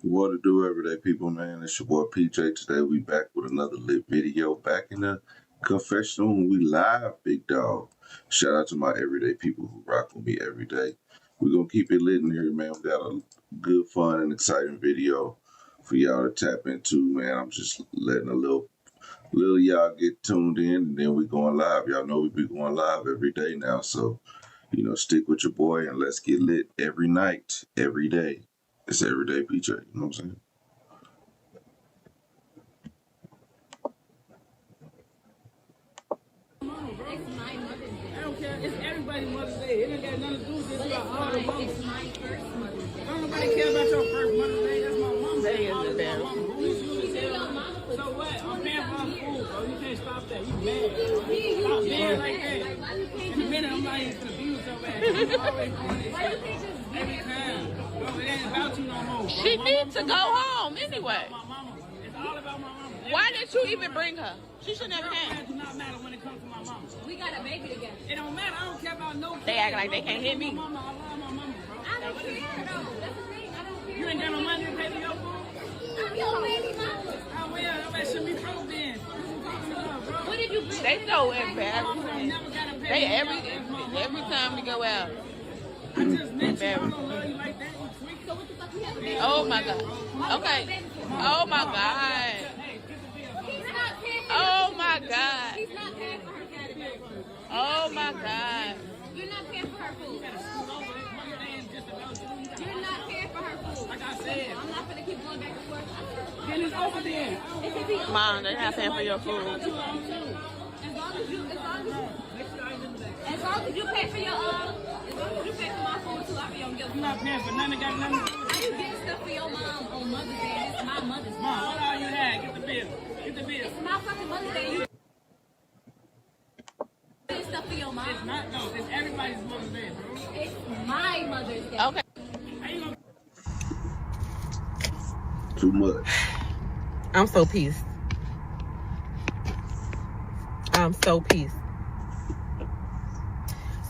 What to do, everyday people, man? It's your boy PJ. Today we back with another lit video. Back in the confessional when we live, big dog. Shout out to my everyday people who rock with me every day. We're going to keep it lit in here, man. We got a good, fun, and exciting video for y'all to tap into, man. I'm just letting a little y'all get tuned in, and then we going live. Y'all know we be going live every day now, so, stick with your boy and let's get lit every night, every day. It's everyday PJ, you know what I'm saying? I don't care. It's everybody's Mother's Day. It ain't got nothing to do with this. It's about all the mothers. It's my first Mother's Day. Don't nobody care about your first Mother's Day. That's my mom. That is the best. So what? I'm paying for her food, bro. You can't stop that. You mad. Stop being like that. In a minute, I'm not even gonna be with your ass. I'm always doing this shit. Every time. Bro, it ain't about you no more, bro. She needs to go home anyway. My mama. It's all about my mama. Why didn't you even bring her? She shouldn't have came. It does not matter when it comes to my mama. We got a baby together. It don't matter. I don't care about no. They act like they can't hit me. I love my mama, bro. I don't care though. That's the thing. I don't care. You ain't got no money to pay for your food? I'm your baby mama. I will. That should be broke then. What did you bring? They so embarrassing. I never got to pay. They every time we go out. I just met you. I don't love you like that. You tweak. So what the fuck you have a baby? Oh my God. Okay. Oh my God. He's not paying for Oh my God. He's not paying for her food. Oh my God. You're not paying for her food. You're not paying for her food. Like I said. I'm not gonna keep going back and forth. Then it's over then. Mom, they're not paying for your food. As long as you pay for your as long as you pay for my food too, I'll be on your I'm not paying for nothing. Got nothing to do with How you getting stuff for your mom on Mother's Day? It's my Mother's Day. Mom, what all you had? Get the bill. Get the bill. It's my fucking Mother's Day. You getting stuff for your mom. It's not, no. It's everybody's Mother's Day, bro. It's my Mother's Day. Okay. How you gonna... Too much. I'm so pissed. I'm so pissed.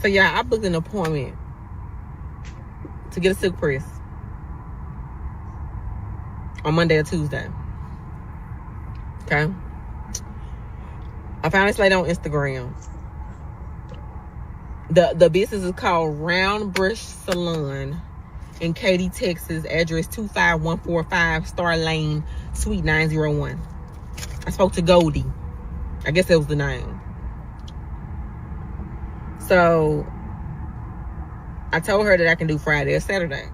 So yeah, I booked an appointment to get a silk press on Monday or Tuesday. Okay. I found this lady on Instagram. The business is called Round Brush Salon in Katy, Texas. Address 25145 Star Lane, Suite 901. I spoke to Goldie. I guess that was the name. So I told her that I can do Friday or Saturday.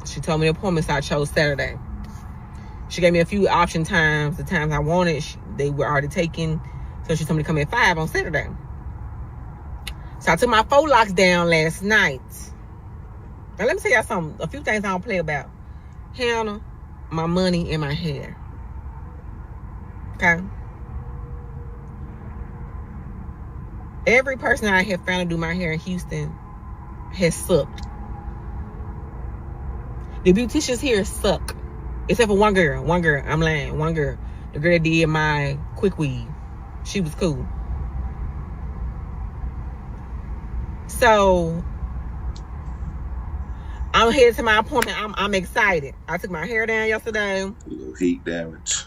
She told me the appointment, so I chose Saturday. She gave me a few option times. The times I wanted, they were already taken. So she told me to come at 5 on Saturday. So I took my faux locks down last night. Now let me tell y'all something. A few things I don't play about. Hannah, my money, and my hair. Okay? Every person I have found to do my hair in Houston has sucked. The beauticians here suck. Except for one girl. One girl. I'm lying. One girl. The girl that did my quick weave. She was cool. So I'm headed to my appointment. I'm excited. I took my hair down yesterday. A little heat damage.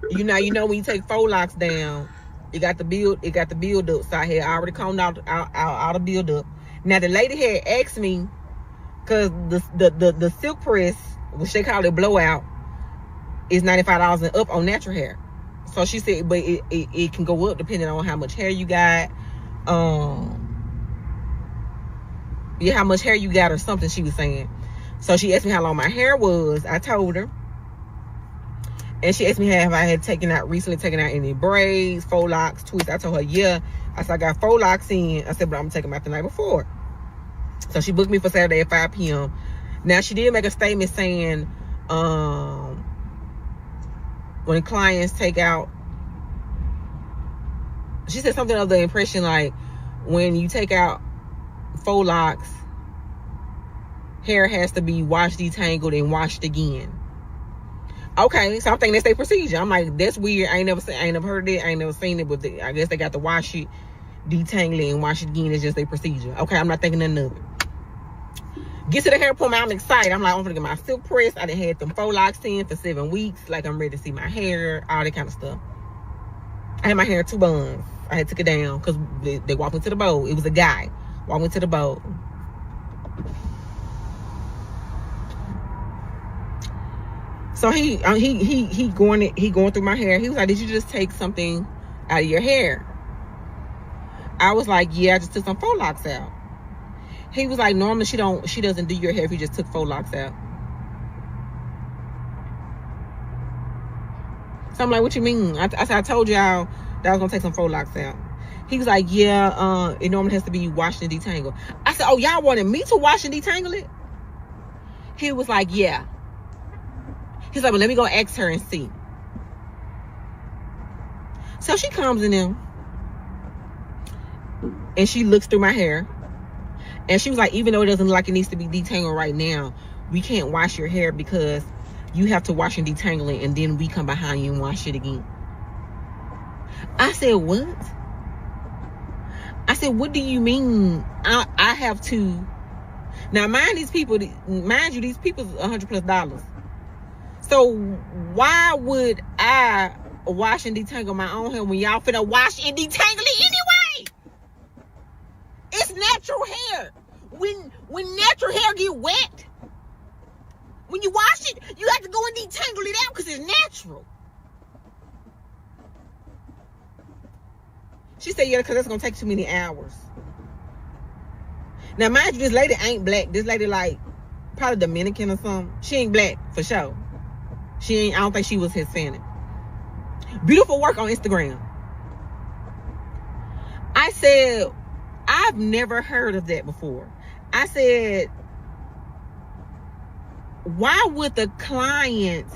You know when you take faux locks down, it got the build up. So I had already combed out the build up. Now the lady had asked me, cause the silk press, which they call it blowout, is $95 and up on natural hair. So she said, but it can go up depending on how much hair you got. How much hair you got or something she was saying. So she asked me how long my hair was. I told her. And she asked me if I had recently taken out any braids, faux locks, twists. I told her, yeah. I said, I got faux locks in. I said, but I'm taking them out the night before. So she booked me for Saturday at 5 p.m. Now, she did make a statement saying, when clients take out, she said something of the impression like, when you take out faux locks, hair has to be washed, detangled, and washed again. Okay, so I'm thinking that's their procedure. I'm like, that's weird. I ain't never heard of it. I ain't never seen it, but I guess they got to wash it, detangle it, and wash it again. It's just their procedure. Okay, I'm not thinking nothing of it. Get to the hair appointment, I'm excited. I'm like, I'm gonna get my silk press. I done had them faux locks in for 7 weeks. Like, I'm ready to see my hair, all that kind of stuff. I had my hair in 2 buns. I had took it down because they walked me to the bowl. It was a guy. Walked me to the bowl. So he going through my hair. He was like, did you just take something out of your hair? I was like, yeah, I just took some faux locks out. He was like, normally she doesn't do your hair if you just took faux locks out. So I'm like, what you mean? I said, I told y'all that I was gonna take some faux locks out. He was like, yeah, it normally has to be washed and detangled. I said, oh, y'all wanted me to wash and detangle it? He was like, yeah. He's like, well, let me go ask her and see. So she comes in there and she looks through my hair. And she was like, even though it doesn't look like it needs to be detangled right now, we can't wash your hair because you have to wash and detangle it, and then we come behind you and wash it again. I said, what? I said, what do you mean I have to? Now, mind you, these people $100+. So why would I wash and detangle my own hair when y'all finna wash and detangle it anyway? It's natural hair. When natural hair get wet, when you wash it, you have to go and detangle it out because it's natural. She said, yeah, because that's going to take too many hours. Now, mind you, this lady ain't black. This lady, like, probably Dominican or something. She ain't black, for sure. I don't think she was Hispanic. Beautiful work on Instagram. I said, I've never heard of that before. I said, why would the client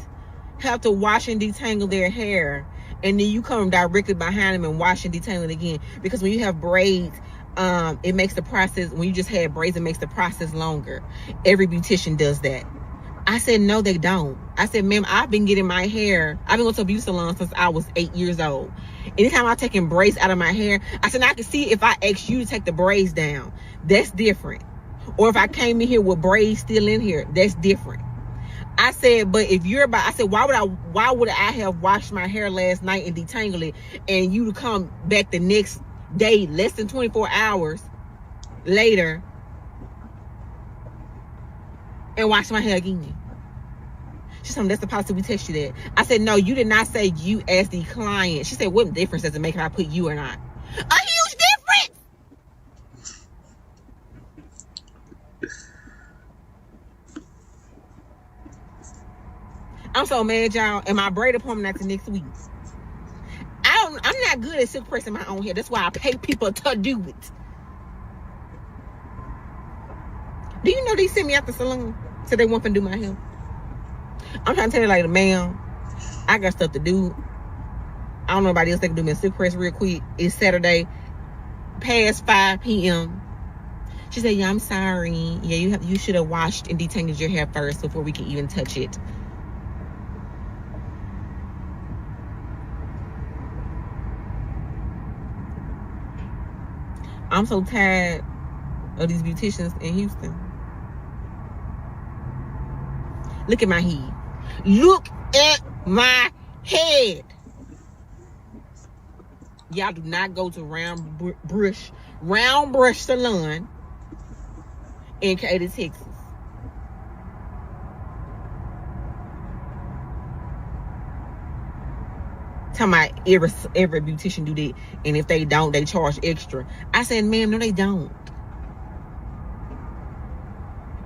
have to wash and detangle their hair and then you come directly behind them and wash and detangle it again? Because when you have braids, it makes the process, when you just had braids, it makes the process longer. Every beautician does that. I said, no, they don't. I said, ma'am, I've been getting my hair. I've been going to a beauty salon since I was 8 years old. Anytime I'm taking braids out of my hair, I said, now I can see if I ask you to take the braids down. That's different. Or if I came in here with braids still in here, that's different. I said, but if you're about, I said, why would I have washed my hair last night and detangle it, and you to come back the next day, less than 24 hours later, and wash my hair again? She said, that's the policy, we text you that. I said, no, you did not say you as the client. She said, what difference does it make if I put you or not? A huge difference! I'm so mad, y'all. And my braid appointment after next week. I'm not good at silk pressing my own hair. That's why I pay people to do it. Do you know they sent me out the salon? So they want to do my hair. I'm trying to tell you, like, ma'am, I got stuff to do. I don't know nobody else that can do me a silk press real quick. It's Saturday past 5 p.m. She said, yeah, I'm sorry. Yeah, you should have washed and detangled your hair first before we can even touch it. I'm so tired of these beauticians in Houston. Look at my head. Look at my head. Y'all do not go to Round Brush Salon in Katy, Texas. Talking about every beautician do that, and if they don't, they charge extra. I said, ma'am, no, they don't.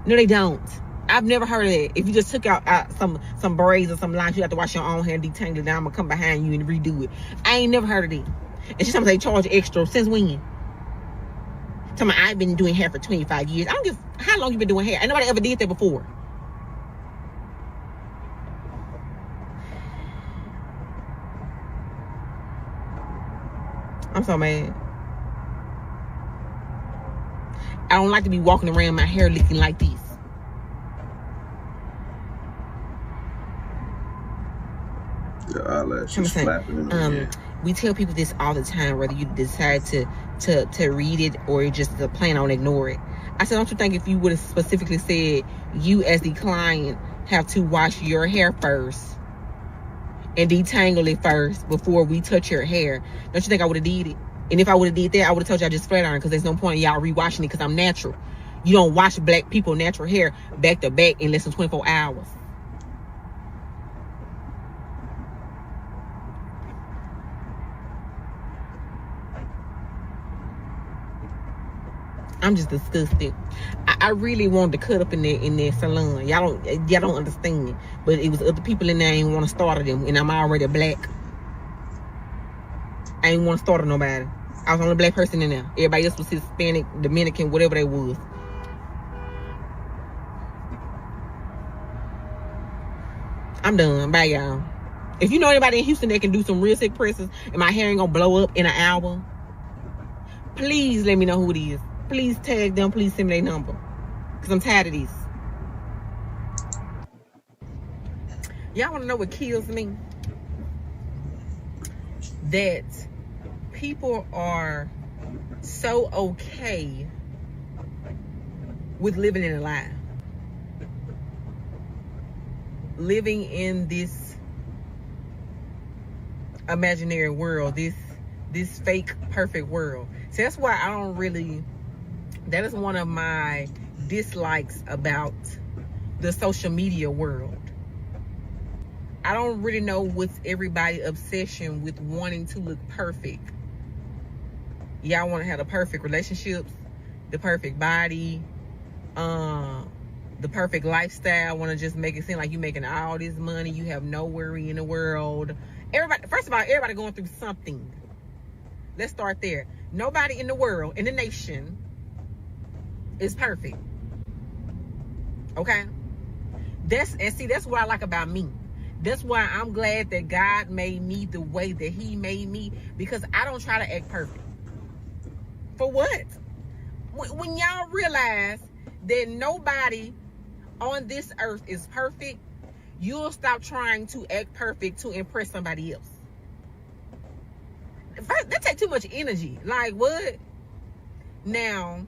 No, they don't. I've never heard of that. If you just took out some braids or some lines, you have to wash your own hair and detangle it. Now I'm gonna come behind you and redo it. I ain't never heard of that. And she told me they charge extra. Since when? Tell me I've been doing hair for 25 years. I don't give how long you been doing hair. Ain't nobody ever did that before. I'm so mad. I don't like to be walking around my hair looking like this. Your eyelashes flapping in the wind. We tell people this all the time, whether you decide to read it or just plan on ignore it. I said, don't you think if you would have specifically said you as the client have to wash your hair first and detangle it first before we touch your hair, don't you think I would have did it? And if I would have did that, I would have told you I just flat iron, because there's no point in y'all rewashing it, because I'm natural. You don't wash black people natural hair back to back in less than 24 hours. I'm just disgusted. I really wanted to cut up in that salon. Y'all don't understand. But it was other people in there. I ain't want to start them, and I'm already black. I ain't want to start nobody. I was the only black person in there. Everybody else was Hispanic, Dominican, whatever they was. I'm done. Bye, y'all. If you know anybody in Houston that can do some real sick presses and my hair ain't gonna blow up in an hour, please let me know who it is. Please tag them. Please send me their number, because I'm tired of this. Y'all want to know what kills me? That people are so okay with living in a lie. Living in this imaginary world, this fake perfect world. So that's why I don't really, that is one of my dislikes about the social media world. I don't really know what's everybody's obsession with wanting to look perfect. Y'all want to have the perfect relationships, the perfect body, the perfect lifestyle. Want to just make it seem like you're making all this money, you have no worry in the world. Everybody, first of all, everybody going through something. Let's start there. Nobody in the world, in the nation, is perfect. Okay? That's what I like about me. That's why I'm glad that God made me the way that he made me, because I don't try to act perfect. For what? When y'all realize that nobody on this earth is perfect, you'll stop trying to act perfect to impress somebody else. That takes too much energy. Like, what? Now,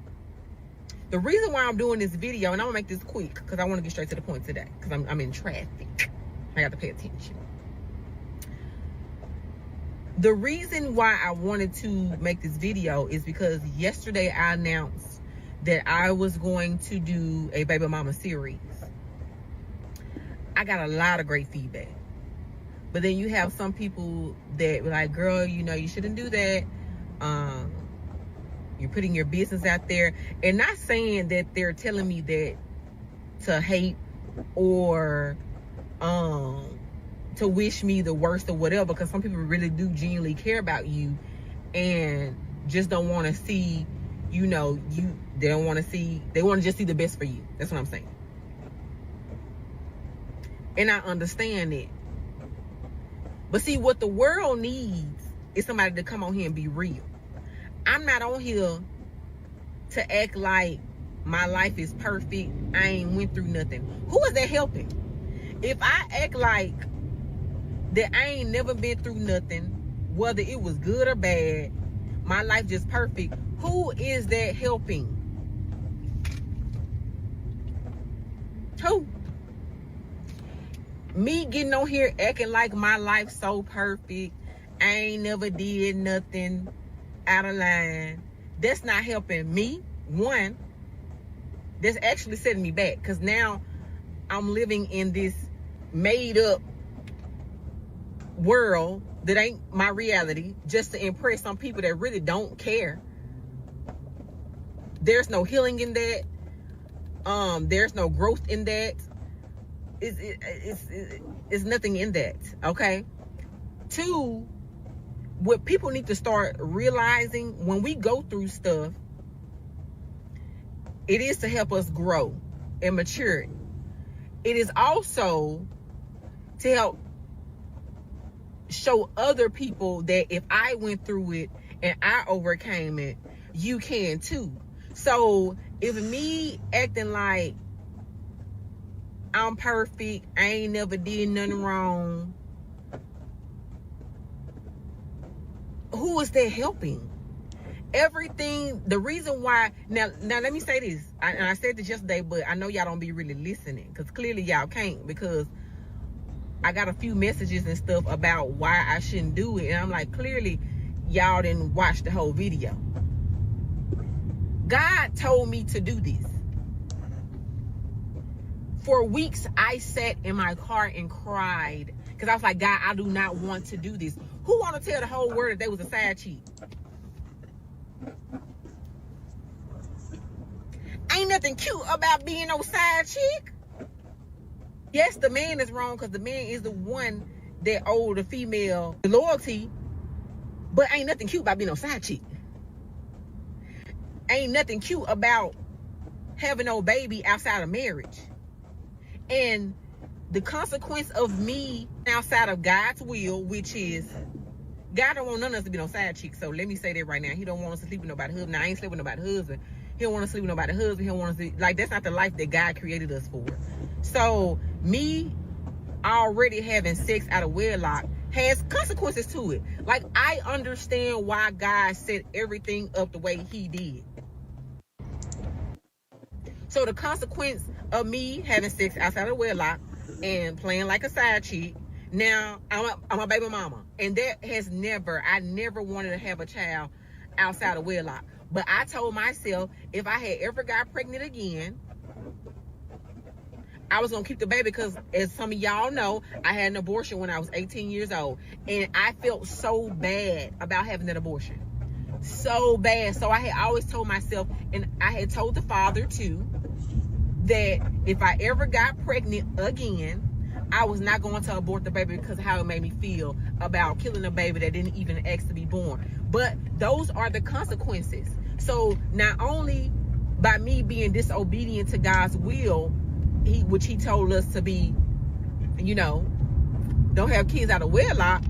the reason why I'm doing this video, and I'm gonna make this quick because I want to get straight to the point today, because I'm in traffic. I got to pay attention. The reason why I wanted to make this video is because yesterday I announced that I was going to do a baby mama series. I got a lot of great feedback. But then you have some people that were like, girl, you know, you shouldn't do that. You're putting your business out there. And not saying that they're telling me that to hate or to wish me the worst or whatever, because some people really do genuinely care about you and just don't want to see, you know, they don't want to see, they want to just see the best for you. That's what I'm saying. And I understand it. But see, what the world needs is somebody to come on here and be real. I'm not on here to act like my life is perfect. I ain't went through nothing. Who is that helping? If I act like that I ain't never been through nothing, whether it was good or bad, my life just perfect, who is that helping? Who? Me getting on here acting like my life's so perfect, I ain't never did nothing out of line, that's not helping me. One, that's actually setting me back, because now I'm living in this made up world that ain't my reality, just to impress some people that really don't care. There's no healing in that. There's no growth in that. It's nothing in that. Okay. Two, what people need to start realizing, when we go through stuff, it is to help us grow and mature. It is also to help show other people that if I went through it and I overcame it, you can too. So if me acting like I'm perfect, I ain't never did nothing wrong, who is that helping? everything, the reason why, now let me say this, and I said this yesterday, but I know y'all don't be really listening, because clearly y'all can't, because I got a few messages and stuff about why I shouldn't do it, and I'm like, clearly y'all didn't watch the whole video. God told me to do this. For weeks, I sat in my car and cried, because I was like, God, I do not want to do this. Who want to tell the whole world that they was a side chick? Ain't nothing cute about being no side chick. Yes, the man is wrong, because the man is the one that owed the female the loyalty, but ain't nothing cute about being no side chick. Ain't nothing cute about having no baby outside of marriage. And the consequence of me outside of God's will, which is, God don't want none of us to be no side chick. So let me say that right now. He don't want us to sleep with nobody's husband. Now, I ain't sleeping with nobody's husband. He don't want us to sleep with nobody's husband. He don't want us to, like, that's not the life that God created us for. So me already having sex out of wedlock has consequences to it. Like, I understand why God set everything up the way he did. So the consequence of me having sex outside of wedlock and playing like a side chick, now I'm a baby mama. And that has I never wanted to have a child outside of wedlock. But I told myself, if I had ever got pregnant again, I was going to keep the baby, because as some of y'all know, I had an abortion when I was 18 years old. And I felt so bad about having that abortion. So bad. So I had always told myself, and I had told the father too, that if I ever got pregnant again, I was not going to abort the baby, because of how it made me feel about killing a baby that didn't even ask to be born. But those are the consequences. So not only by me being disobedient to God's will, which he told us to be, don't have kids out of wedlock,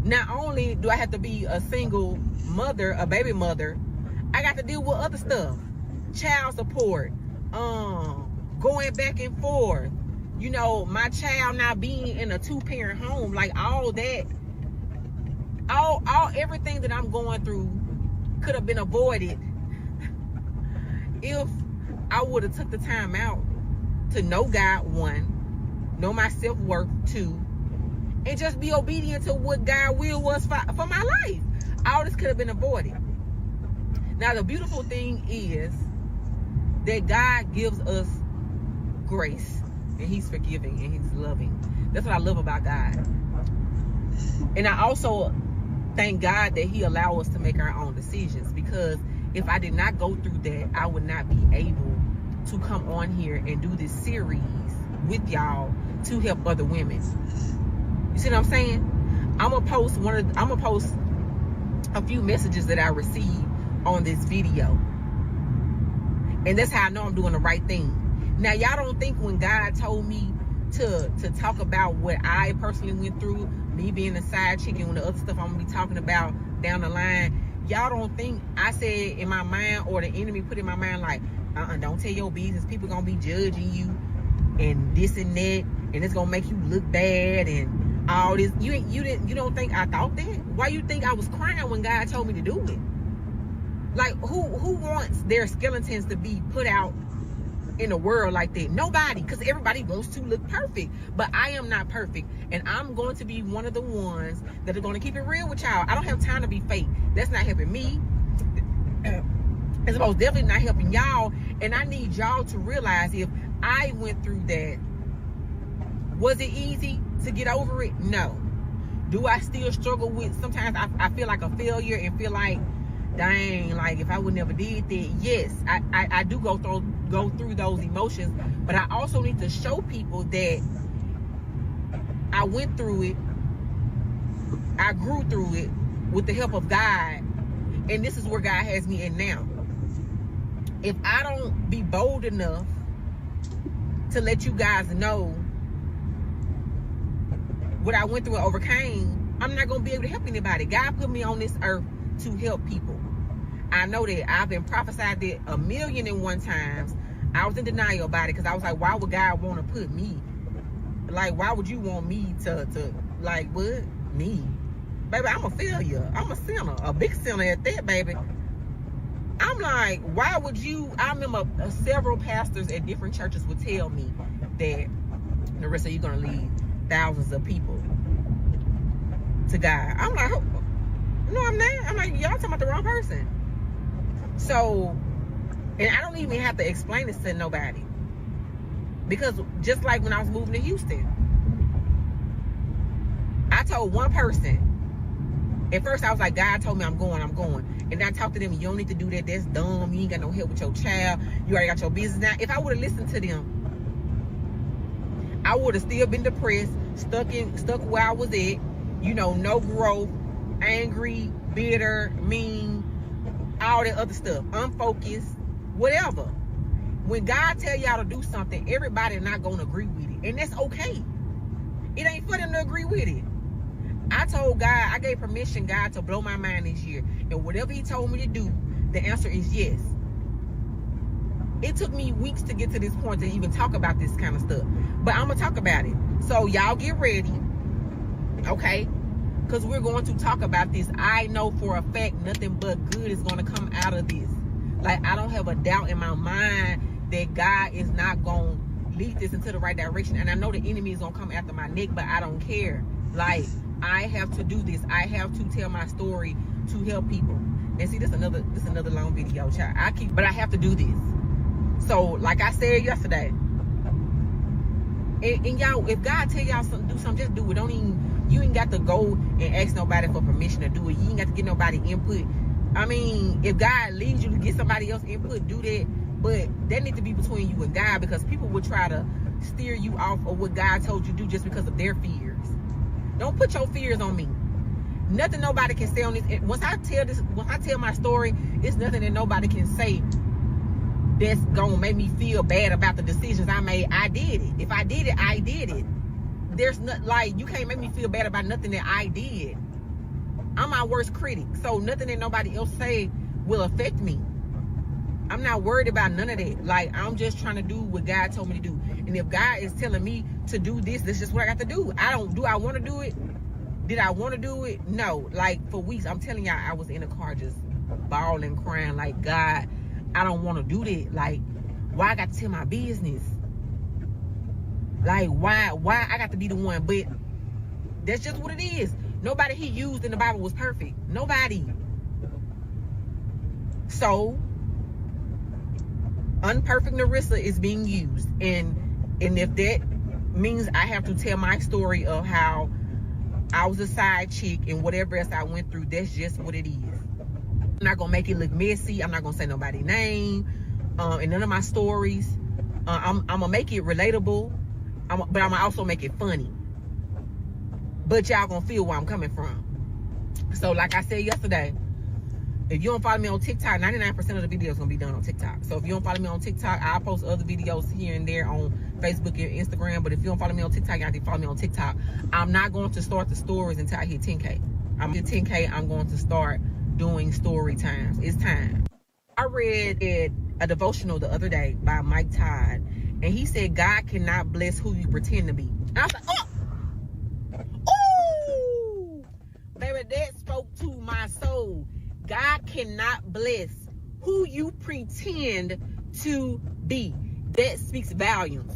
not only do I have to be a single mother, a baby mother, I got to deal with other stuff. Child support, going back and forth, my child not being in a 2-parent home, like all that, everything that I'm going through could have been avoided if I would have took the time out to know God, 1, know my self-worth, 2, and just be obedient to what God's will was for my life. All this could have been avoided. Now, the beautiful thing is that God gives us grace, and he's forgiving, and he's loving. That's what I love about God. And I also thank God that he allows us to make our own decisions, because if I did not go through that, I would not be able to come on here and do this series with y'all to help other women. You see what I'm saying? I'm gonna post a few messages that I received on this video, and that's how I know I'm doing the right thing. Now, y'all don't think when God told me to talk about what I personally went through, me being a side chick and the other stuff I'm gonna be talking about down the line, y'all don't think I said in my mind, or the enemy put in my mind, like, don't tell your business, people gonna be judging you and this and that, and it's gonna make you look bad and all this. You don't think I thought that? Why you think I was crying when God told me to do it? Like, who wants their skeletons to be put out in the world like that? Nobody, because everybody wants to look perfect. But I am not perfect, and I'm going to be one of the ones that are going to keep it real with y'all. I don't have time to be fake. That's not helping me. It's most definitely not helping y'all. And I need y'all to realize, if I went through that, was it easy to get over it? No. Do I still struggle with, sometimes I feel like a failure and feel like, dang, like if I would never did that? Yes, I do go through those emotions, but I also need to show people that I went through it, I grew through it with the help of God, and this is where God has me in now. If I don't be bold enough to let you guys know what I went through and overcame, I'm not going to be able to help anybody. God put me on this earth to help people. I know that. I've been prophesied that 1,000,001 times. I was in denial about it, because I was like, why would God want to put me? Like, why would you want me to like, what? Me? Baby, I'm a failure. I'm a sinner, a big sinner at that, baby. I'm like, why would you? I remember several pastors at different churches would tell me that, Narissa, you're going to lead thousands of people to God. I'm like, oh, no, I'm not. I'm like, y'all talking about the wrong person. So, and I don't even have to explain this to nobody. Because just like when I was moving to Houston, I told one person. At first, I was like, God told me I'm going. And then I talked to them, you don't need to do that. That's dumb. You ain't got no help with your child. You already got your business now. If I would have listened to them, I would have still been depressed, stuck where I was at. You know, no growth, angry, bitter, mean, all that other stuff, unfocused, whatever. When God tell y'all to do something, everybody not going to agree with it. And that's okay. It ain't for them to agree with it. I told God, I gave permission, God, to blow my mind this year. And whatever he told me to do, the answer is yes. It took me weeks to get to this point to even talk about this kind of stuff. But I'm going to talk about it. So y'all get ready. Okay? Because we're going to talk about this. I know for a fact nothing but good is going to come out of this. Like, I don't have a doubt in my mind that God is not going to lead this into the right direction. And I know the enemy is going to come after my neck, but I don't care. Like, I have to do this. I have to tell my story to help people. And see, this another long video, child. But I have to do this. So, like I said yesterday, and y'all, if God tell y'all something, do something, just do it. You ain't got to go and ask nobody for permission to do it. You ain't got to get nobody input. I mean, if God leads you to get somebody else input, do that. But that needs to be between you and God, because people will try to steer you off of what God told you to do just because of their fears. Don't put your fears on me. Nothing nobody can say on this. Once I tell my story, it's nothing that nobody can say that's gonna make me feel bad about the decisions I made. I did it. If I did it, I did it. There's not, like, you can't make me feel bad about nothing that I did. I'm my worst critic. So nothing that nobody else say will affect me. I'm not worried about none of that. Like, I'm just trying to do what God told me to do. And if God is telling me to do this, that's just what I got to do. Do I want to do it? Did I want to do it? No. Like, for weeks, I'm telling y'all, I was in the car just bawling, crying, like, God, I don't want to do that. Like, why I got to tell my business? Like, why I got to be the one? But that's just what it is. Nobody he used in the Bible was perfect. Nobody. So, unperfect Narissa is being used. And if that means I have to tell my story of how I was a side chick and whatever else I went through, that's just what it is. I'm not gonna make it look messy. I'm not gonna say nobody's name in none of my stories. I'm gonna make it relatable, but I'm gonna also make it funny. But y'all gonna feel where I'm coming from. So like I said yesterday, if you don't follow me on TikTok, 99% of the videos gonna be done on TikTok. So if you don't follow me on TikTok, I'll post other videos here and there on Facebook and Instagram. But if you don't follow me on TikTok, you have to follow me on TikTok. I'm not going to start the stories until I hit 10K. I'm at 10K, I'm going to start doing story times. It's time. I read a devotional the other day by Mike Todd, and he said God cannot bless who you pretend to be. And I was like, oh, baby, that spoke to my soul. God cannot bless who you pretend to be. That speaks volumes.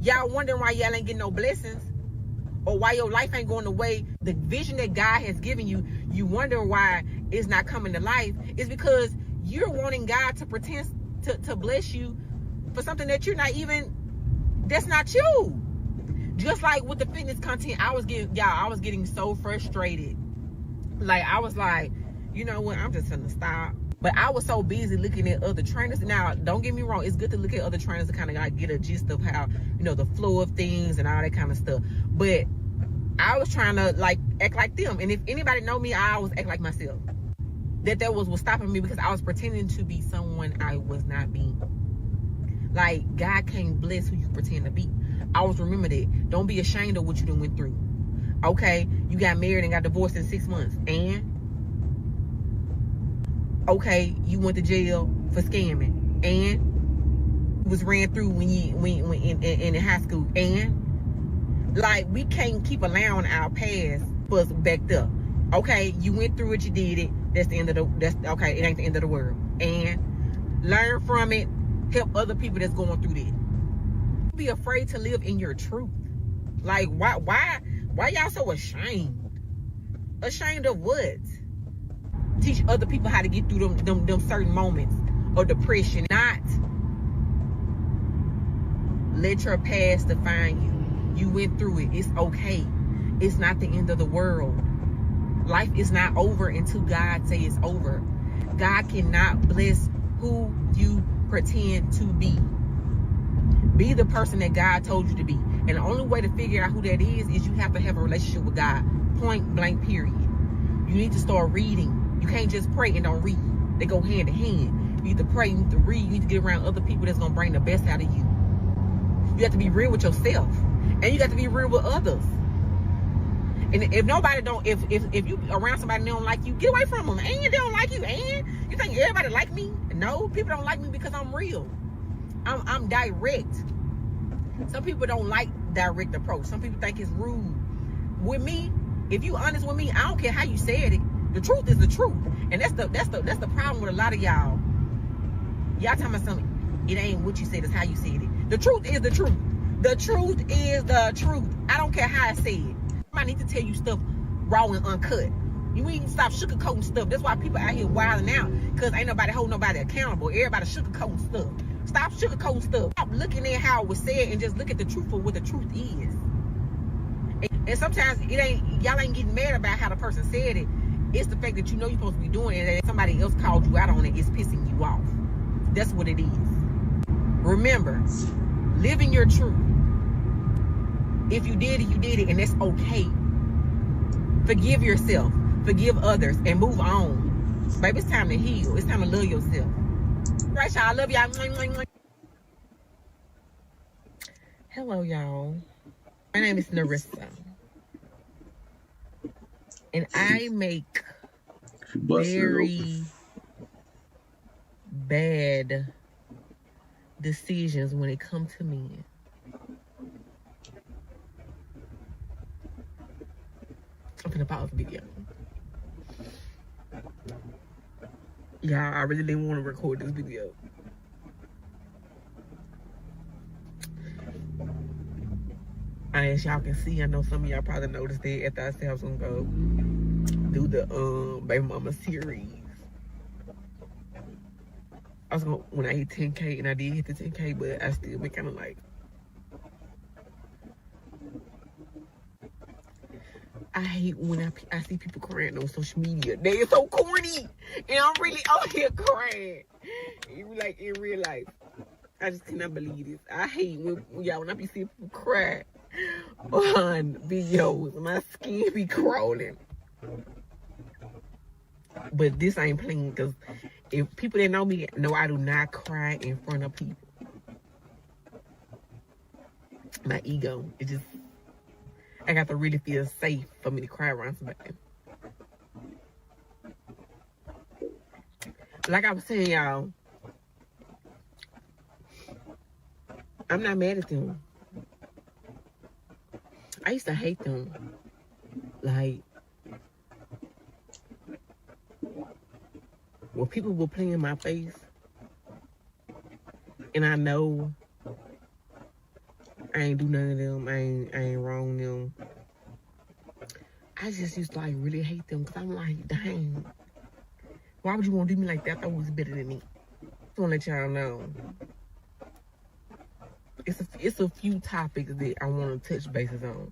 Y'all wondering why y'all ain't getting no blessings, or why your life ain't going the way the vision that God has given you. You wonder why it's not coming to life. It's because you're wanting God to pretend to bless you for something that you're not even, that's not you. Just like with the fitness content, I was getting so frustrated. Like, I was like, you know what, I'm just gonna stop. But I was so busy looking at other trainers. Now, don't get me wrong, it's good to look at other trainers to kind of like get a gist of how, you know, the flow of things and all that kind of stuff. But I was trying to like act like them. And if anybody know me, I always act like myself. That was stopping me, because I was pretending to be someone I was not being. Like, God can't bless who you pretend to be. I always remember that. Don't be ashamed of what you done went through. Okay, you got married and got divorced in 6 months, and okay, you went to jail for scamming, and was ran through when in high school, and like, we can't keep allowing our past keep us backed up. Okay, you went through it, you did it. That's the end of okay, it ain't the end of the world. And learn from it, help other people that's going through that. Don't be afraid to live in your truth. Like, why y'all so ashamed? Ashamed of what? Teach other people how to get through them certain moments of depression. Not let your past define you. You went through it. It's okay. It's not the end of the world. Life is not over until God says it's over. God cannot bless who you pretend to be. Be the person that God told you to be. And the only way to figure out who that is you have to have a relationship with God. Point blank, period. You need to start reading. You can't just pray and don't read. They go hand in hand. You need to pray, you need to read, you need to get around other people that's going to bring the best out of you. You have to be real with yourself. And you got to be real with others. And if nobody don't, if you around somebody and they don't like you, get away from them. And they don't like you. And you think everybody like me? No, people don't like me because I'm real. I'm direct. Some people don't like direct approach. Some people think it's rude. With me, if you honest with me, I don't care how you said it. The truth is the truth. And that's the problem with a lot of y'all. Y'all talking about something. It ain't what you said, it's how you said it. The truth is the truth. The truth is the truth. I don't care how I say it. I need to tell you stuff raw and uncut. You need to stop sugarcoating stuff. That's why people out here wilding out, because ain't nobody holding nobody accountable. Everybody sugarcoating stuff. Stop sugarcoating stuff. Stop looking at how it was said and just look at the truth for what the truth is. And sometimes y'all ain't getting mad about how the person said it. It's the fact that you know you're supposed to be doing it and somebody else called you out on it. It's pissing you off. That's what it is. Remember, live in your truth. If you did it, you did it, and that's okay. Forgive yourself, forgive others, and move on. Baby, it's time to heal. It's time to love yourself. All right, y'all. I love y'all. Hello, y'all. My name is Narissa. And I make very bad decisions when it comes to men. I'm gonna pause the video. Y'all, I really didn't want to record this video. As y'all can see, I know some of y'all probably noticed that after I said I was gonna go do the baby mama series. I was gonna, when I hit 10K, and I did hit the 10K, but I still been kind of like, I hate when I see people crying on social media. They are so corny, and I'm really out here crying. Like in real life, I just cannot believe this. I hate when I be seeing people cry on videos. My skin be crawling. But this ain't playing, because if people that know me know I do not cry in front of people. My ego, I got to really feel safe for me to cry around somebody. Like I was saying, y'all, I'm not mad at them. I used to hate them. Like, when people were playing in my face, and I know I ain't do none of them, I ain't wrong them, I just used to like really hate them, because I'm like, dang, why would you want to do me like that? I thought it was better than me. I just want to let y'all know. It's a few topics that I want to touch bases on.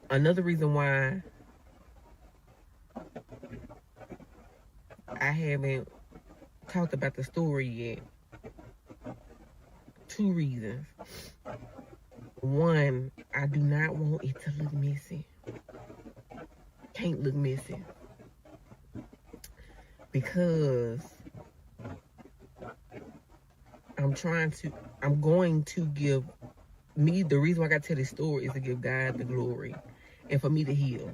Another reason why I haven't talked about the story yet. 2 reasons. One, I do not want it to look messy. Can't look messy. Because I'm going to give me, the reason why I got to tell this story is to give God the glory and for me to heal.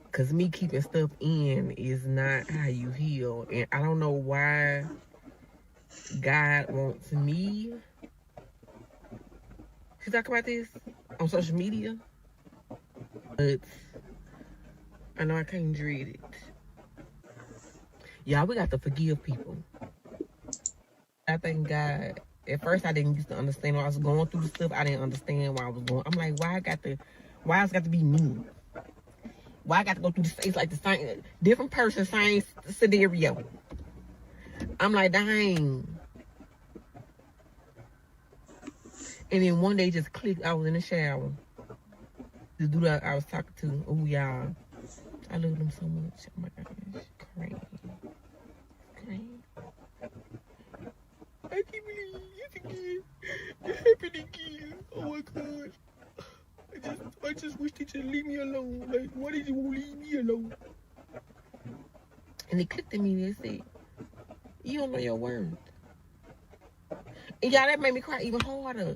Because me keeping stuff in is not how you heal. And I don't know why God wants me to talk about this on social media. But I know I can't dread it. Y'all, we got to forgive people. I thank God. At first, I didn't used to understand when I was going through the stuff. I didn't understand why I was going. I'm like, why it's got to be me? Why I got to go through it's like the same, different person, same scenario. I'm like, dang. And then one day just clicked. I was in the shower. The dude I was talking to, oh y'all, I love them so much. Oh my gosh, crazy. I can't believe it again. It happened again. Oh my gosh. I just wish they just leave me alone. Like, why did you leave me alone? And they clicked at me and they said, you don't know your worth. And y'all, that made me cry even harder.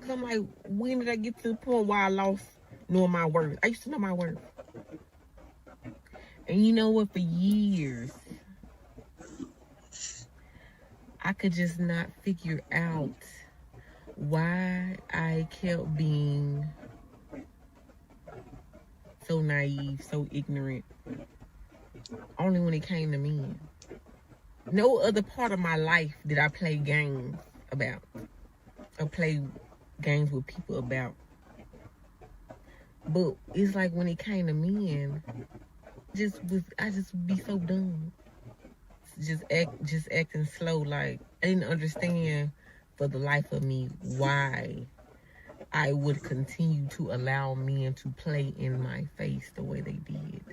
Cause I'm like, when did I get to the point where I lost knowing my worth? I used to know my worth. And you know what? For years, I could just not figure out why I kept being so naive, so ignorant. Only when it came to men. No other part of my life did I play games about. Or play games with people about. But it's like when it came to men, I just be so dumb. Just acting slow. Like, I didn't understand for the life of me why I would continue to allow men to play in my face the way they did.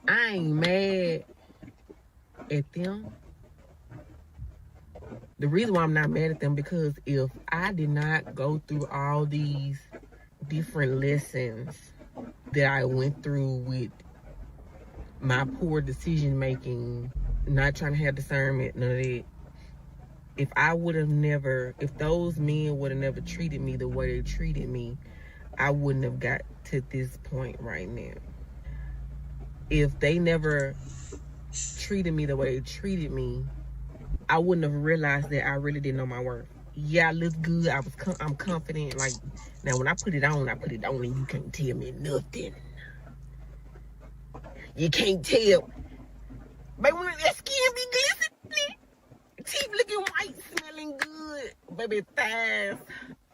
I ain't mad at them. The reason why I'm not mad at them, because if I did not go through all these different lessons that I went through with my poor decision making, not trying to have discernment, none of that. If those men would have never treated me the way they treated me, I wouldn't have got to this point right now. If they never treated me the way they treated me, I wouldn't have realized that I really didn't know my worth. Yeah, I look good. I'm confident. Like, now when I put it on and you can't tell me nothing. You can't tell. Baby, when that skin be glistening, teeth looking white, smelling good. Baby, thighs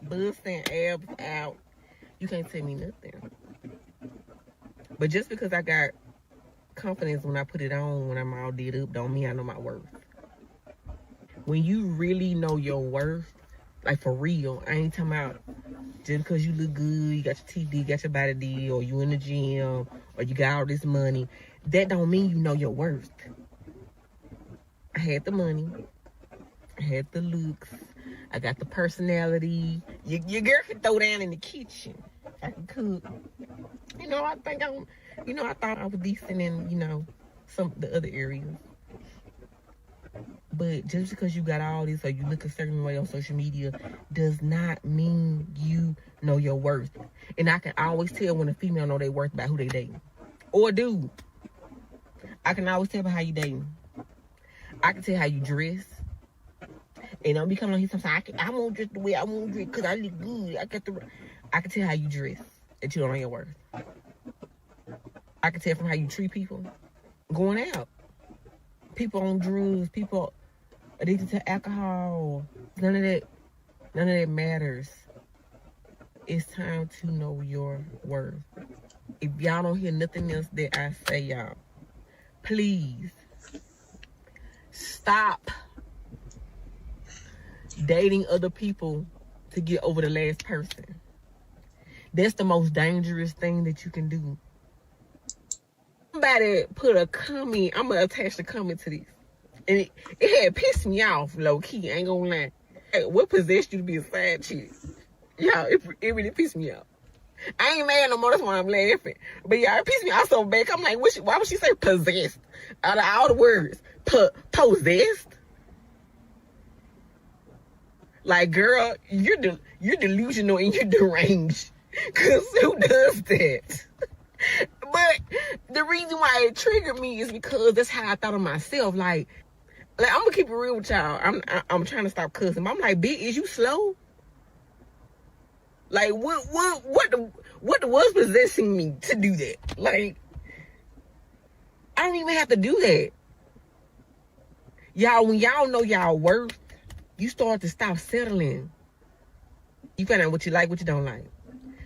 busting, abs out. You can't tell me nothing. But just because I got confidence when I put it on, when I'm all did up, don't mean I know my worth. When you really know your worth, like for real, I ain't talking about just because you look good, you got your teeth did, you got your body did, or you in the gym, or you got all this money. That don't mean you know your worth. I had the money. I had the looks. I got the personality. Your girl can throw down in the kitchen. I can cook. I thought I was decent in, some of the other areas. But just because you got all this or you look a certain way on social media does not mean you know your worth. And I can always tell when a female know their worth by who they dating. Or dude. I can always tell by how you dating. I can tell how you dress. And don't be coming on here sometimes. I won't dress the way I want to dress because I look good. I can tell how you dress that you don't know your worth. I can tell from how you treat people going out. People on drugs, people addicted to alcohol. None of that matters. It's time to know your worth. If y'all don't hear nothing else that I say, y'all, please stop dating other people to get over the last person. That's the most dangerous thing that you can do. Somebody put a comment. I'm gonna attach the comment to this, and it had pissed me off, low key. I ain't gonna lie. Hey, what possessed you to be a side chick? Y'all, it really pissed me off. I ain't mad no more. That's why I'm laughing. But y'all, it pissed me off so bad. I'm like, why would she say possessed? Out of all the words, possessed. Like, girl, you're delusional and you're deranged. Cause who does that? But the reason why it triggered me is because that's how I thought of myself. Like I'm gonna keep it real with y'all. I'm trying to stop cussing. But I'm like, bitch, is you slow? Like, what was possessing me to do that? Like, I don't even have to do that. Y'all, when y'all know y'all worth, you start to stop settling. You find out what you like, what you don't like.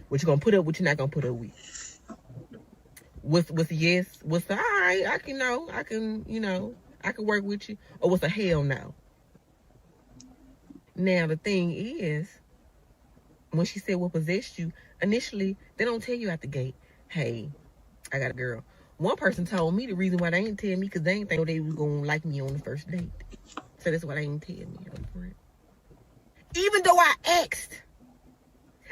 What you gonna put up, what you're not gonna put up with. What's a yes? What's a, all right, I can work with you. Or what's a hell no? Now, the thing is, when she said what possessed you, initially, they don't tell you out the gate, hey, I got a girl. One person told me the reason why they ain't tell me because they ain't think they was going to like me on the first date. So that's why they ain't tell me. Even though I asked.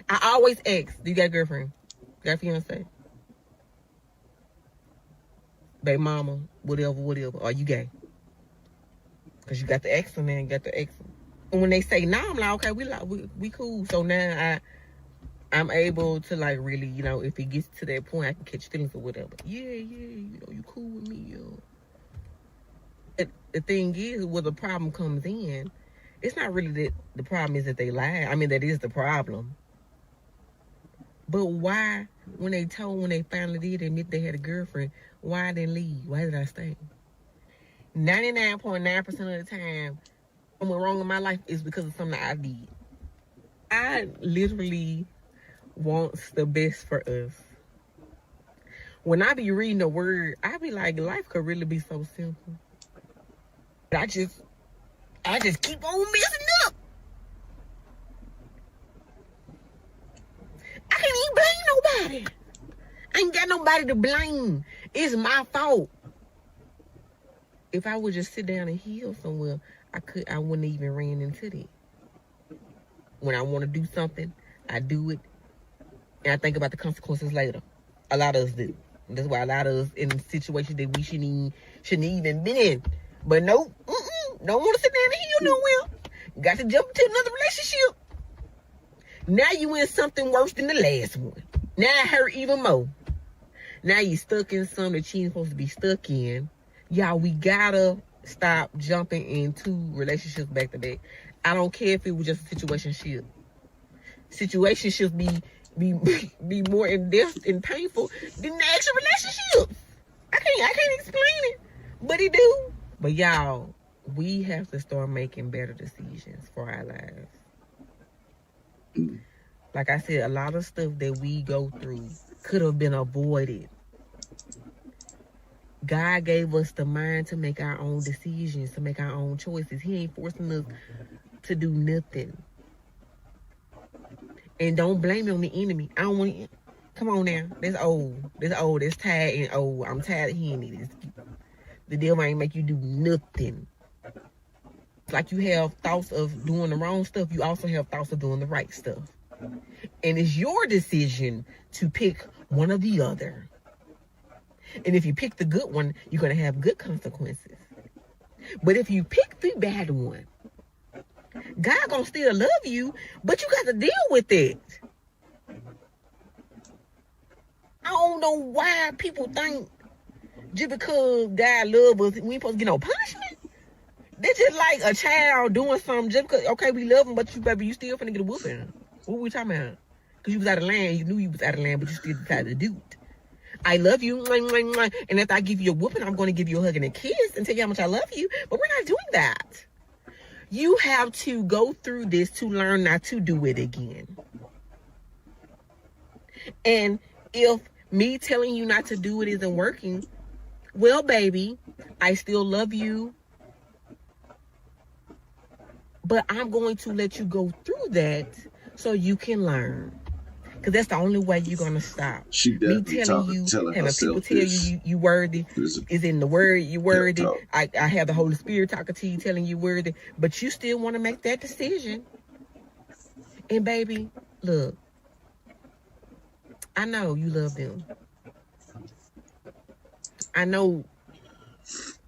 I always ask, do you got a girlfriend? Got a fiance? Baby mama, whatever. Are you gay? Because you got the X and then you got the X. And when they say no, I'm like, okay, we cool. So now I'm able to like really, if it gets to that point, I can catch feelings or whatever. Yeah, you cool with me, The thing is, where the problem comes in, it's not really that the problem is that they lie. I mean, that is the problem. But why, when they finally did admit they had a girlfriend, why didn't leave? Why did I stay? 99.9% of the time, what went wrong in my life is because of something I did. I literally want the best for us. When I be reading the word, I be like, life could really be so simple. But I just keep on messing up. I can't even blame nobody. I ain't got nobody to blame. It's my fault. If I would just sit down and heal somewhere, I wouldn't even ran into that. When I want to do something, I do it, and I think about the consequences later. A lot of us do. That's why a lot of us in situations that we shouldn't even been in. But nope, don't want to sit down and heal nowhere. Got to jump into another relationship. Now you in something worse than the last one. Now it hurt even more. Now you stuck in something that you ain't supposed to be stuck in. Y'all, we gotta stop jumping into relationships back to back. I don't care if it was just a situationship. Situationships be more in depth and painful than the actual relationships. I can't explain it, but it do. But y'all, we have to start making better decisions for our lives. Like I said, a lot of stuff that we go through could have been avoided. God gave us the mind to make our own decisions, to make our own choices. He ain't forcing us to do nothing. And don't blame it on the enemy. I don't want to. Come on now. That's old. That's tired and old. I'm tired of hearing this. The devil ain't make you do nothing. Like you have thoughts of doing the wrong stuff, you also have thoughts of doing the right stuff. And it's your decision to pick one or the other. And if you pick the good one, you're going to have good consequences. But if you pick the bad one, God going to still love you, but you got to deal with it. I don't know why people think just because God loves us, we ain't supposed to get no punishment. They're just like a child doing something just because, okay, we love them, but you still finna get a whooping. What we talking about? Because you was out of line, you knew you was out of line, but you still decided to do it. I love you, and if I give you a whooping, I'm going to give you a hug and a kiss and tell you how much I love you, but we're not doing that. You have to go through this to learn not to do it again. And if me telling you not to do it isn't working, well, baby, I still love you, but I'm going to let you go through that so you can learn. Because that's the only way you're going to stop. She definitely me telling you, having people tell you worthy is in the word, you worthy. I have the Holy Spirit talking to you, telling you worthy. But you still want to make that decision. And baby, look, I know you love them. I know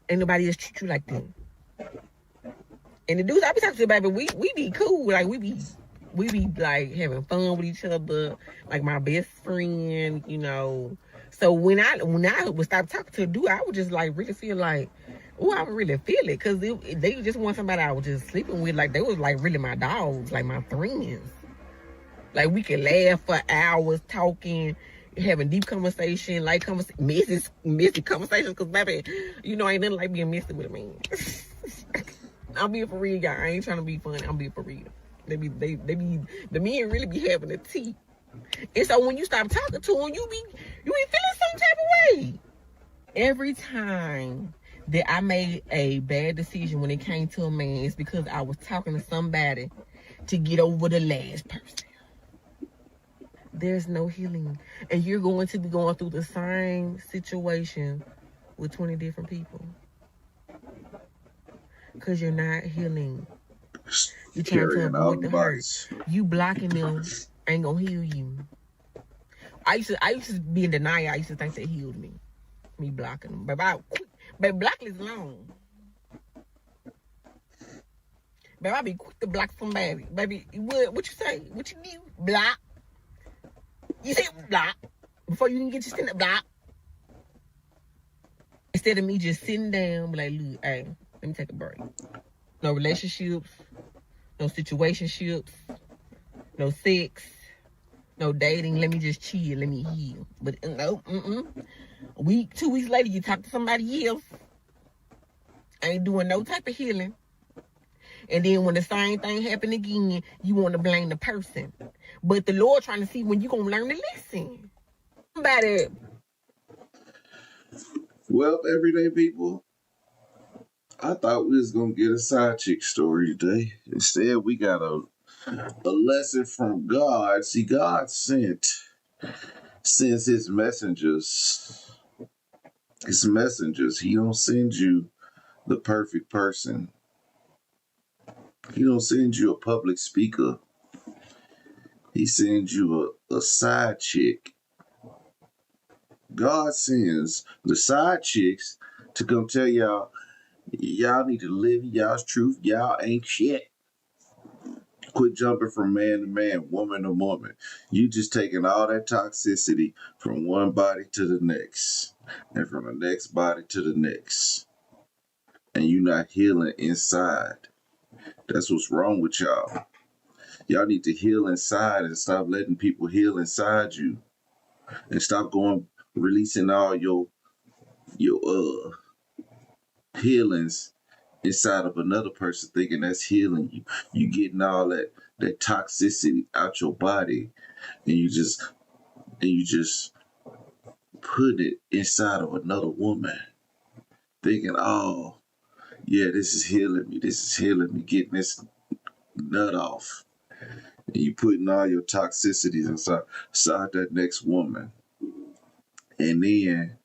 ain't nobody else treat you like them. And the dudes I be talking to, baby, we be cool. Like, we be like having fun with each other, like my best friend, So when I would stop talking to a dude, I would just like really feel like, oh, I would really feel it, because they just want somebody I was just sleeping with, like they was like really my dogs, like my friends. Like, we can laugh for hours talking, having deep conversation, like messy conversations. Cause baby, you know, ain't nothing like being messy with a man. I'm being for real, y'all. I ain't trying to be funny. I'm being for real. The men really be having a tea. And so when you stop talking to them, you be feeling some type of way. Every time that I made a bad decision when it came to a man, it's because I was talking to somebody to get over the last person. There's no healing. And you're going to be going through the same situation with 20 different people. Because you're not healing. You're trying to avoid the hurt. You blocking them ain't gonna heal you. I used to be in denial. I used to think that healed me. Me blocking them. But blocking is long. Baby, I be quick to block somebody. Baby, what you say? What you do? Block. You say block. Before you can get your send block. Instead of me just sitting down, be like, look, hey, let me take a break. No relationships, no situationships, no sex, no dating. Let me just chill. Let me heal. But no, 2 weeks later, you talk to somebody else. Ain't doing no type of healing. And then when the same thing happen again, you want to blame the person. But the Lord trying to see when you going to learn to listen. Somebody. Well, everyday people, I thought we was going to get a side chick story today. Instead, we got a lesson from God. See, God sends his messengers. His messengers. He don't send you the perfect person. He don't send you a public speaker. He sends you a side chick. God sends the side chicks to come tell y'all need to live y'all's truth. Y'all ain't shit. Quit jumping from man to man, woman to woman. You just taking all that toxicity from one body to the next, and from the next body to the next. And you not healing inside. That's what's wrong with y'all. Y'all need to heal inside and stop letting people heal inside you. And stop releasing all your healings inside of another person, thinking that's healing you. You getting all that toxicity out your body, and you just put it inside of another woman, thinking, oh yeah, this is healing me. This is healing me. Getting this nut off. And you putting all your toxicities inside that next woman. And then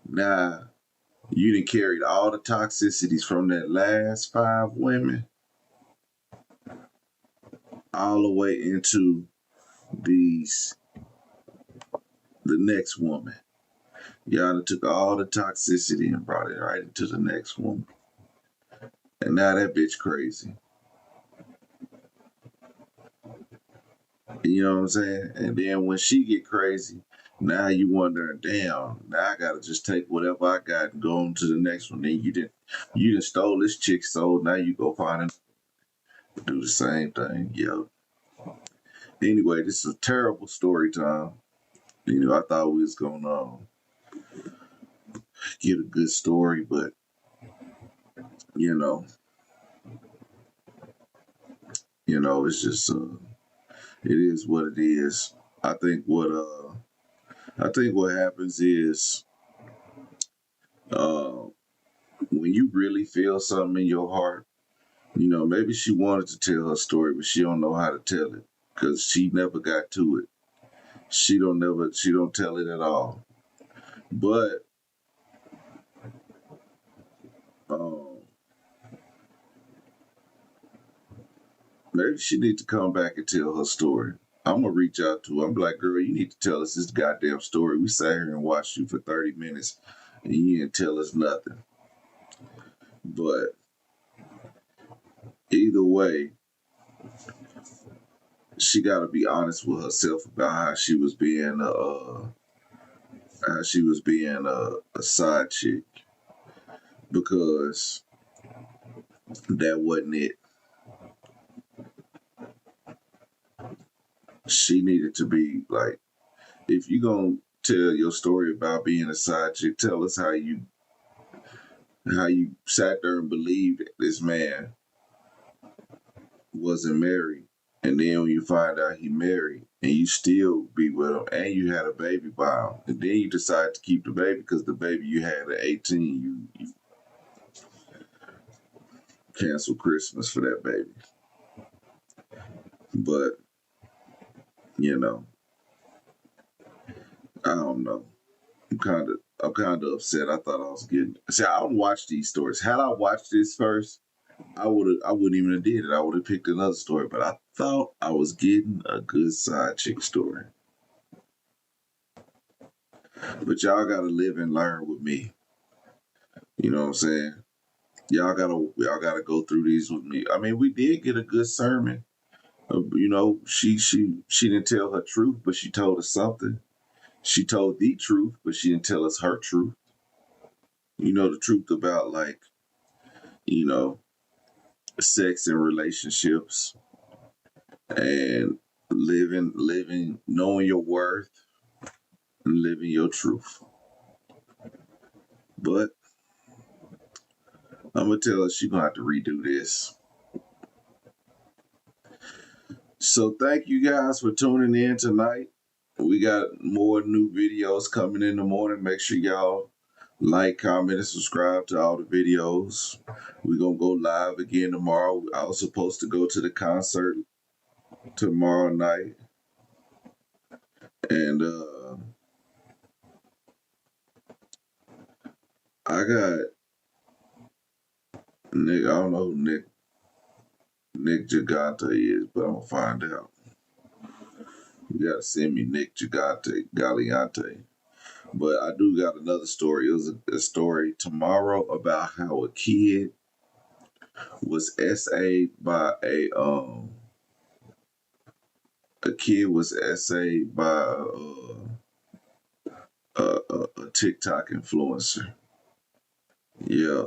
now you done carried all the toxicities from that last 5 women all the way into the next woman. Y'all done took all the toxicity and brought it right into the next woman. And now that bitch crazy. You know what I'm saying? And then when she get crazy, now you wondering, damn, now I gotta just take whatever I got and go on to the next one. Then you didn't stole this chick's soul. Now you go find and do the same thing. Yo. Anyway, this is a terrible story time. You know, I thought we was gonna get a good story, but you know, it's just it is what it is. I think what happens is when you really feel something in your heart, maybe she wanted to tell her story, but she don't know how to tell it because she never got to it. She don't tell it at all. But maybe she needs to come back and tell her story. I'm gonna reach out to her. I'm like, girl, you need to tell us this goddamn story. We sat here and watched you for 30 minutes and you didn't tell us nothing. But either way, she got to be honest with herself about how she was being a side chick, because that wasn't it. she needed to be like, if you gonna tell your story about being a side chick, tell us how you sat there and believed this man wasn't married, and then when you find out he married, and you still be with him, and you had a baby by him, and then you decide to keep the baby because the baby you had at 18, you cancel Christmas for that baby. But you know, I don't know. I'm kind of upset. I thought I was getting. See, I don't watch these stories. Had I watched this first, I wouldn't even have did it. I would have picked another story. But I thought I was getting a good side chick story. But y'all gotta live and learn with me. You know what I'm saying? Y'all gotta go through these with me. I mean, we did get a good sermon. You know, she didn't tell her truth, but she told us something. She told the truth, but she didn't tell us her truth. You know, the truth about, like, you know, sex and relationships and living, knowing your worth and living your truth. But I'm gonna tell her she's gonna have to redo this. So thank you guys for tuning in tonight. We got more new videos coming in the morning. Make sure y'all like, comment, and subscribe to all the videos. We're gonna go live again tomorrow. I was supposed to go to the concert tomorrow night. And I got Nick, I don't know who Nick Gigante is, but I'm gonna find out. You gotta send me Nick Galiante. But I do got another story. It was a story tomorrow about how a kid was essayed by a TikTok influencer. Yeah,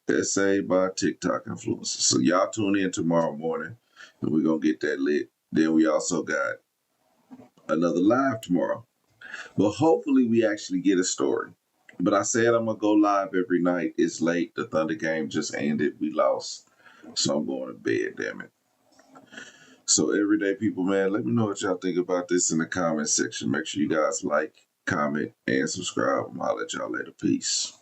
essayed by a TikTok influencer. So y'all tune in tomorrow morning, and we're gonna get that lit. Then we also got another live tomorrow. But hopefully we actually get a story. But I said I'm gonna go live every night. It's late. The Thunder game just ended. We lost. So I'm going to bed, damn it. So everyday people, man, let me know what y'all think about this in the comment section. Make sure you guys like, comment, and subscribe. I'll let y'all later. Peace.